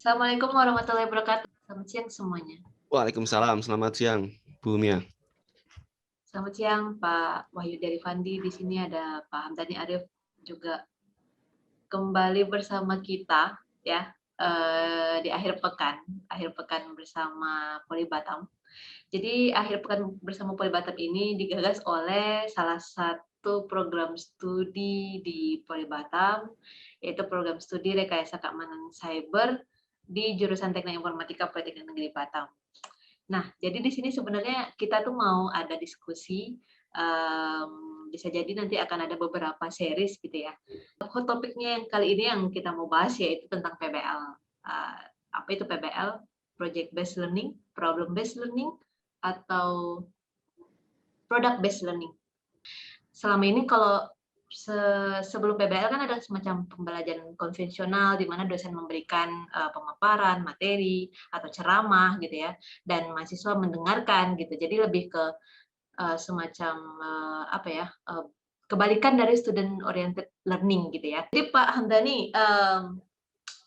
Assalamualaikum warahmatullahi wabarakatuh. Selamat siang semuanya. Waalaikumsalam, selamat siang, Bu Mia. Selamat siang Pak Wahyu Derifandi. Di sini ada Pak Hamdani Arif juga kembali bersama kita ya di akhir pekan bersama Poli Batam. Jadi akhir pekan bersama Poli Batam ini digagas oleh salah satu program studi di Poli Batam, yaitu program studi Rekayasa Keamanan Cyber di jurusan Teknik Informatika Politeknik Negeri Batam. Nah, jadi di sini sebenarnya kita tuh mau ada diskusi, bisa jadi nanti akan ada beberapa series gitu ya. Hot topiknya yang kali ini yang kita mau bahas yaitu tentang PBL. Apa itu PBL? Project Based Learning, Problem Based Learning, atau Product Based Learning. Selama ini kalau sebelum PBL kan ada semacam pembelajaran konvensional di mana dosen memberikan pemaparan materi atau ceramah gitu ya, dan mahasiswa mendengarkan gitu. Jadi lebih ke semacam apa ya, kebalikan dari student oriented learning gitu ya. Jadi Pak Hamdani,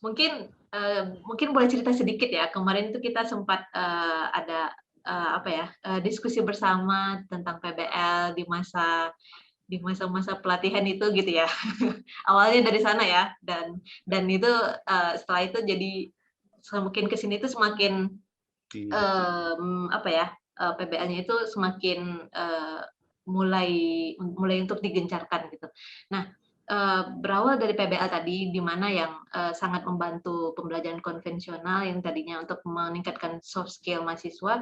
mungkin boleh cerita sedikit ya, kemarin itu kita sempat ada apa ya, diskusi bersama tentang PBL di masa-masa pelatihan itu gitu ya. Awalnya dari sana ya, dan itu setelah itu jadi semakin ke sini itu semakin apa ya, PBL-nya itu semakin mulai untuk digencarkan gitu. Nah, berawal dari PBL tadi di mana yang sangat membantu pembelajaran konvensional yang tadinya untuk meningkatkan soft skill mahasiswa,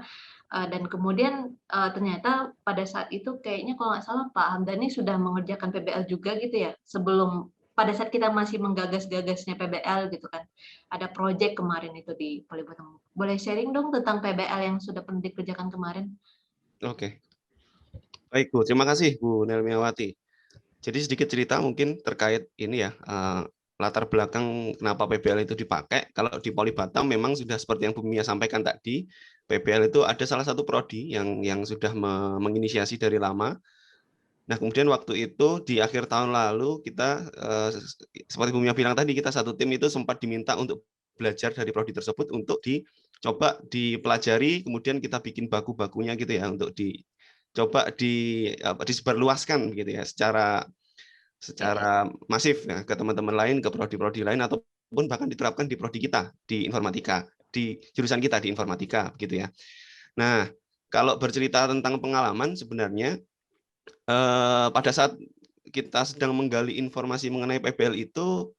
dan kemudian ternyata pada saat itu kayaknya kalau nggak salah Pak Hamdani sudah mengerjakan PBL juga gitu ya, sebelum pada saat kita masih menggagas-gagasnya PBL gitu kan. Ada proyek kemarin itu di Polibotong. Boleh sharing dong tentang PBL yang sudah pernah dikerjakan kemarin? Oke, baik Bu, terima kasih Bu Nelmiawati. Jadi sedikit cerita mungkin terkait ini ya, latar belakang kenapa PBL itu dipakai. Kalau di Poli Batam memang sudah seperti yang Bu Mia sampaikan tadi, PBL itu ada salah satu prodi yang sudah menginisiasi dari lama. Nah, kemudian waktu itu di akhir tahun lalu kita seperti Bu Mia bilang tadi, kita satu tim itu sempat diminta untuk belajar dari prodi tersebut untuk dicoba dipelajari, kemudian kita bikin baku-bakunya gitu ya untuk dicoba disebarluaskan gitu ya secara masif ya ke teman-teman lain, ke prodi-prodi lain ataupun bahkan diterapkan di prodi kita di informatika, di jurusan kita di informatika gitu ya. Nah, kalau bercerita tentang pengalaman sebenarnya pada saat kita sedang menggali informasi mengenai PBL itu,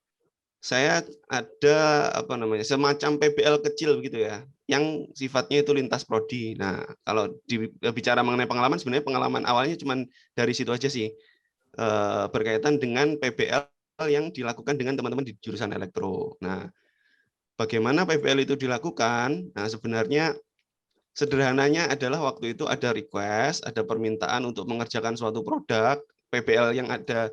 saya ada semacam PBL kecil begitu ya, yang sifatnya itu lintas prodi. Nah, kalau bicara mengenai pengalaman, sebenarnya pengalaman awalnya cuma dari situ aja sih, berkaitan dengan PBL yang dilakukan dengan teman-teman di jurusan elektro. Nah, bagaimana PBL itu dilakukan? Nah, sebenarnya sederhananya adalah waktu itu ada request, ada permintaan untuk mengerjakan suatu produk. PBL yang ada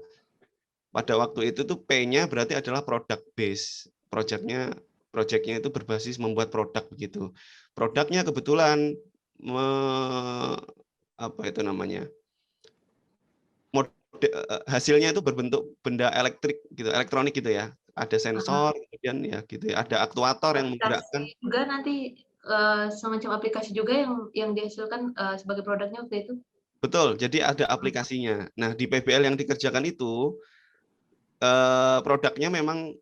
pada waktu itu tuh P-nya berarti adalah product base. Projectnya itu berbasis membuat produk begitu. Produknya kebetulan apa itu namanya? Hasilnya itu berbentuk benda elektrik gitu, elektronik gitu ya. Ada sensor, kemudian ya gitu ya, ada aktuator yang menggerakkan. Aplikasi juga nanti, semacam aplikasi juga yang dihasilkan, sebagai produknya waktu itu? Betul, jadi ada aplikasinya. Nah, di PBL yang dikerjakan itu produknya memang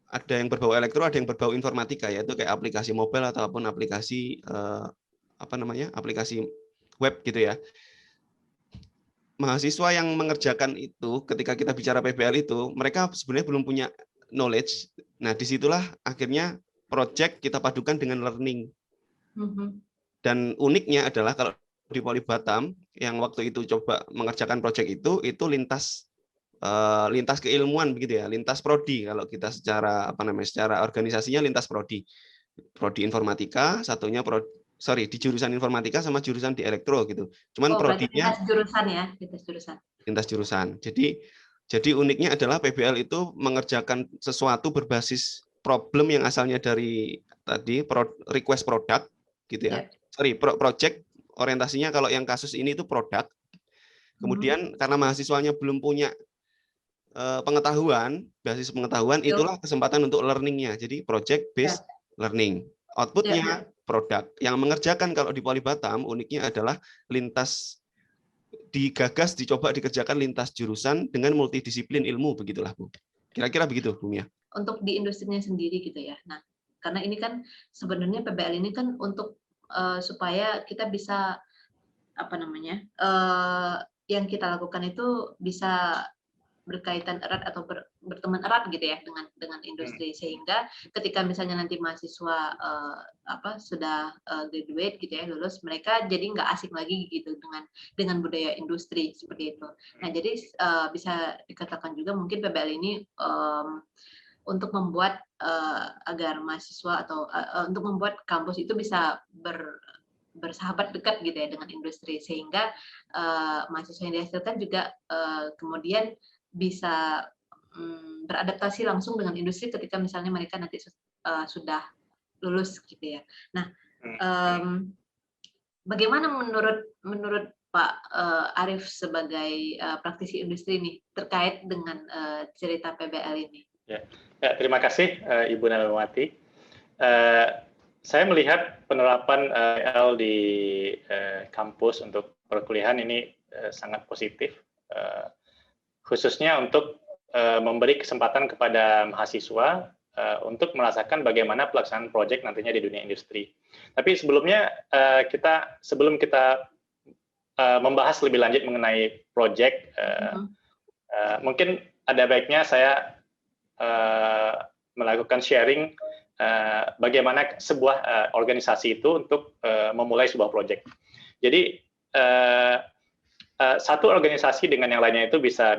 ada yang berbau elektro, ada yang berbau informatika, yaitu kayak aplikasi mobile ataupun aplikasi aplikasi web gitu ya. Mahasiswa yang mengerjakan itu, ketika kita bicara PBL itu, mereka sebenarnya belum punya knowledge. Nah, disitulah akhirnya project kita padukan dengan learning. Dan uniknya adalah kalau di Poli Batam yang waktu itu coba mengerjakan project itu lintas keilmuan begitu ya, lintas prodi. Kalau kita secara secara organisasinya lintas prodi. Prodi informatika, satunya di jurusan informatika sama jurusan di elektro gitu. Cuman Berarti prodinya lintas jurusan ya? Lintas jurusan. lintas jurusan. Jadi uniknya adalah PBL itu mengerjakan sesuatu berbasis problem yang asalnya dari tadi request produk gitu ya. Project orientasinya kalau yang kasus ini itu produk. Kemudian karena mahasiswanya belum punya basis pengetahuan, itulah kesempatan untuk learning-nya. Jadi project based learning. Outputnya produk. Yang mengerjakan kalau di Poli Batam uniknya adalah lintas digagas, dicoba dikerjakan lintas jurusan dengan multidisiplin ilmu, begitulah Bu. Kira-kira begitu Bu Mia. Untuk di industrinya sendiri gitu ya. Nah, karena ini kan sebenarnya PBL ini kan untuk supaya kita bisa apa namanya yang kita lakukan itu bisa berkaitan erat atau berteman erat gitu ya dengan industri, sehingga ketika misalnya nanti mahasiswa sudah graduate gitu ya, lulus, mereka jadi nggak asing lagi gitu dengan budaya industri seperti itu. Nah, jadi bisa dikatakan juga mungkin PBL ini untuk membuat agar mahasiswa atau untuk membuat kampus itu bisa bersahabat dekat gitu ya dengan industri, sehingga mahasiswa yang dihasilkan juga kemudian bisa beradaptasi langsung dengan industri ketika misalnya mereka nanti sudah lulus gitu ya. Nah, bagaimana menurut Pak Arief sebagai praktisi industri nih terkait dengan cerita PBL ini? Ya, terima kasih Ibu Nelmawati. Saya melihat penerapan PBL di kampus untuk perkuliahan ini sangat positif. Khususnya untuk memberi kesempatan kepada mahasiswa untuk merasakan bagaimana pelaksanaan proyek nantinya di dunia industri. Tapi sebelumnya sebelum kita membahas lebih lanjut mengenai proyek, mungkin ada baiknya saya melakukan sharing bagaimana sebuah organisasi itu untuk memulai sebuah proyek. Jadi satu organisasi dengan yang lainnya itu bisa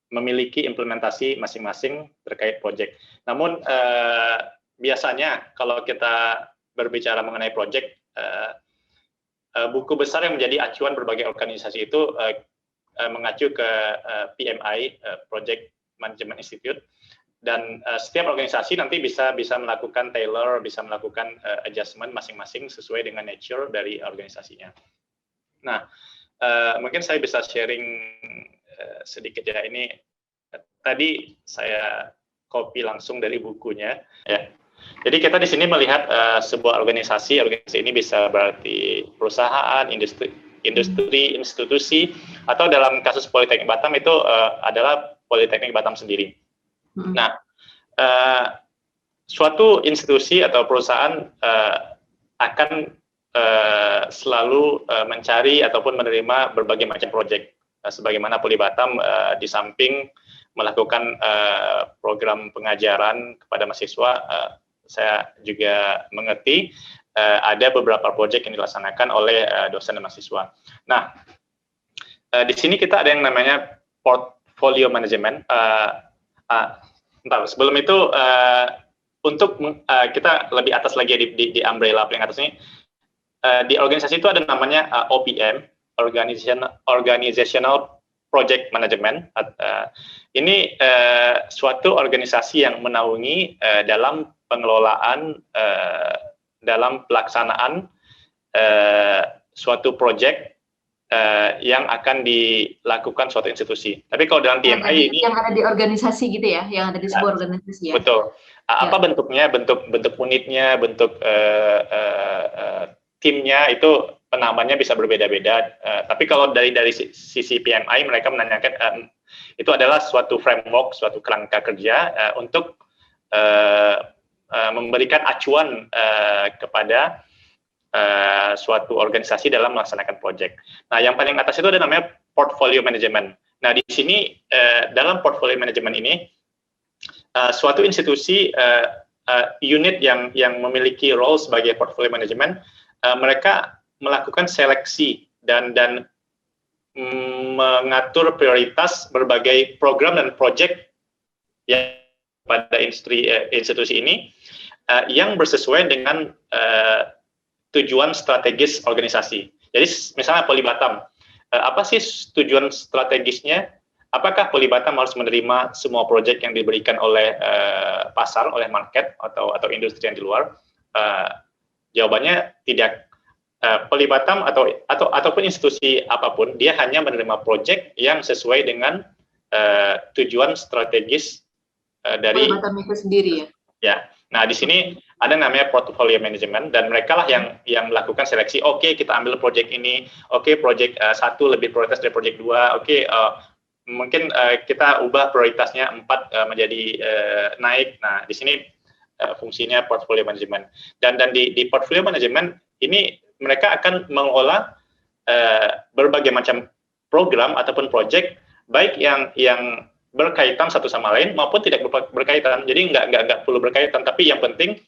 memiliki implementasi masing-masing terkait proyek. Namun biasanya kalau kita berbicara mengenai proyek, buku besar yang menjadi acuan berbagai organisasi itu mengacu ke PMI, Project Management Institute, dan setiap organisasi nanti bisa melakukan tailor, bisa melakukan adjustment masing-masing sesuai dengan nature dari organisasinya. Nah, mungkin saya bisa sharing sedikit ya. Ini tadi saya copy langsung dari bukunya. Ya. Jadi kita di sini melihat sebuah organisasi ini bisa berarti perusahaan, industri, institusi, atau dalam kasus Politeknik Batam itu adalah Politeknik Batam sendiri. Nah, suatu institusi atau perusahaan akan selalu mencari ataupun menerima berbagai macam proyek. Sebagaimana Poli Batam di samping melakukan program pengajaran kepada mahasiswa, saya juga mengerti ada beberapa proyek yang dilaksanakan oleh dosen dan mahasiswa. Nah, di sini kita ada yang namanya portfolio management. Sebelum itu untuk kita lebih atas lagi di umbrella paling atas ini, di organisasi itu ada namanya OPM, Organizational Project Management. Ini suatu organisasi yang menaungi dalam pengelolaan, dalam pelaksanaan suatu proyek yang akan dilakukan suatu institusi. Tapi kalau dalam PMI ini yang ada di organisasi gitu ya, yang ada di sebuah organisasi ya. Betul. Apa bentuknya, bentuk unitnya, bentuk timnya itu penamannya bisa berbeda-beda. Tapi kalau dari sisi PMI mereka menanyakan itu adalah suatu framework, suatu kerangka kerja untuk memberikan acuan kepada suatu organisasi dalam melaksanakan proyek. Nah, yang paling atas itu ada namanya portfolio management. Nah, di sini dalam portfolio management ini suatu institusi unit yang memiliki role sebagai portfolio management, mereka melakukan seleksi dan mengatur prioritas berbagai program dan proyek yang pada institusi ini yang bersesuaian dengan tujuan strategis organisasi. Jadi misalnya Poli Batam, apa sih tujuan strategisnya? Apakah Poli Batam harus menerima semua proyek yang diberikan oleh pasar, oleh market atau industri yang di luar? Jawabannya tidak. Poli Batam ataupun institusi apapun, dia hanya menerima proyek yang sesuai dengan tujuan strategis dari Poli Batam itu sendiri ya. Ya. Nah, di sini ada namanya portfolio management, dan mereka lah yang melakukan seleksi. Oke, kita ambil project ini. Oke, project 1 lebih prioritas dari project 2. Oke, mungkin kita ubah prioritasnya 4 menjadi naik. Nah, di sini fungsinya portfolio management. Dan di portfolio management ini mereka akan mengolah berbagai macam program ataupun project, baik yang berkaitan satu sama lain maupun tidak berkaitan. Jadi nggak perlu berkaitan, tapi yang penting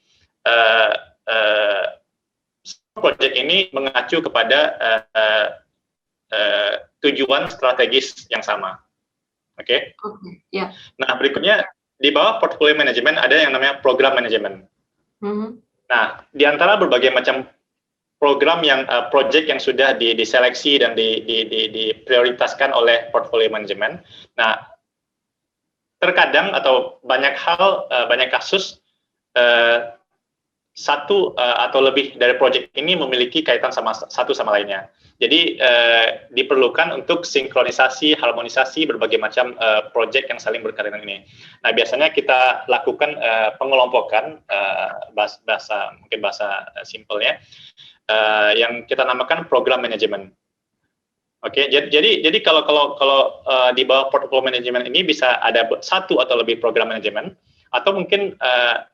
project ini mengacu kepada tujuan strategis yang sama. Oke? Ya. Nah, berikutnya di bawah portfolio management ada yang namanya program management. Nah, di antara berbagai macam program yang project yang sudah diseleksi dan diprioritaskan oleh portfolio management. Nah, terkadang atau banyak hal, banyak kasus satu atau lebih dari project ini memiliki kaitan satu sama lainnya. Jadi diperlukan untuk sinkronisasi, harmonisasi berbagai macam project yang saling berkaitan ini. Nah, biasanya kita lakukan pengelompokan, mungkin bahasa simpelnya, yang kita namakan program manajemen. Oke, jadi kalau di bawah portfolio manajemen ini bisa ada satu atau lebih program manajemen, atau mungkin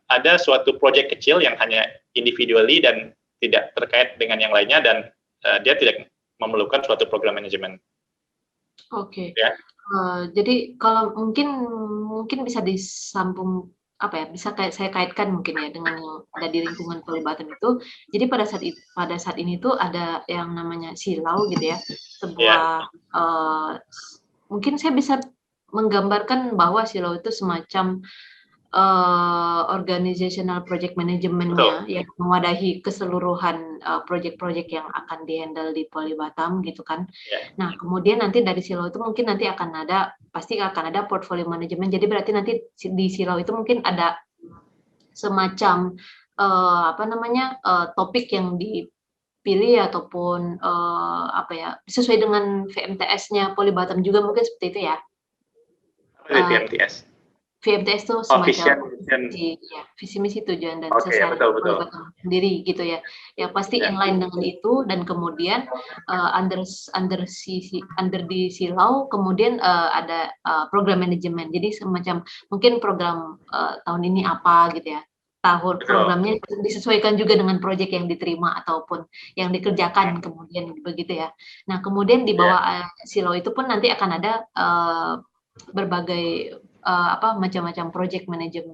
ada suatu proyek kecil yang hanya individually dan tidak terkait dengan yang lainnya, dan dia tidak memerlukan suatu program manajemen. Oke. Ya. Jadi kalau mungkin bisa disambung, apa ya, bisa saya kaitkan mungkin ya dengan yang ada di lingkungan Polibatan itu. Jadi pada saat ini tuh ada yang namanya silau gitu ya, sebuah mungkin saya bisa menggambarkan bahwa silau itu semacam organizational project manajemennya yang mewadahi keseluruhan project-project yang akan dihandle di Polibatam gitu kan. Nah, kemudian nanti dari silau itu mungkin nanti pasti akan ada portfolio manajemen. Jadi berarti nanti di silau itu mungkin ada semacam topik yang dipilih ataupun sesuai dengan VMTS-nya Polibatam juga, mungkin seperti itu ya. VMTS. VMTS itu semacam visi misi tujuan dan sasaran Polibatam sendiri gitu ya. Ya pasti inline dengan itu, dan kemudian under di silau kemudian ada program manajemen. Jadi semacam mungkin program tahun ini apa gitu ya. Programnya disesuaikan juga dengan proyek yang diterima ataupun yang dikerjakan kemudian begitu ya. Nah, kemudian di bawah silau itu pun nanti akan ada berbagai macam-macam project manager.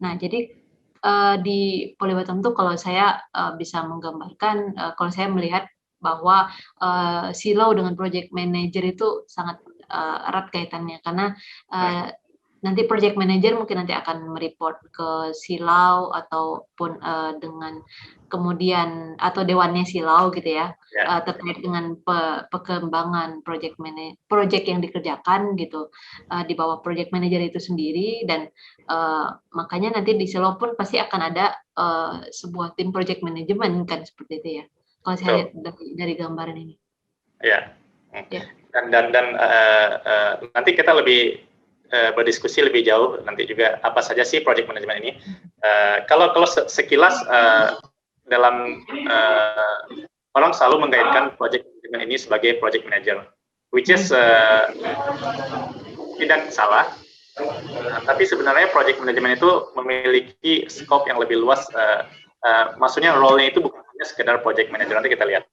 Nah, jadi di Polibatam tuh kalau saya bisa menggambarkan, kalau saya melihat bahwa silau dengan project manager itu sangat erat kaitannya, karena nanti project manager mungkin nanti akan mereport ke silau ataupun dengan kemudian atau dewannya silau gitu ya, terkait dengan perkembangan project yang dikerjakan gitu di bawah project manager itu sendiri, dan makanya nanti di silau pun pasti akan ada sebuah tim project management kan, seperti itu ya kalau saya lihat dari gambaran ini. Ya. Dan nanti kita lebih berdiskusi lebih jauh nanti juga apa saja sih project management ini. Kalau sekilas dalam orang selalu mengaitkan project management ini sebagai project manager, which is tidak salah, tapi sebenarnya project management itu memiliki scope yang lebih luas. Maksudnya role-nya itu bukan hanya sekedar project manager, nanti kita lihat.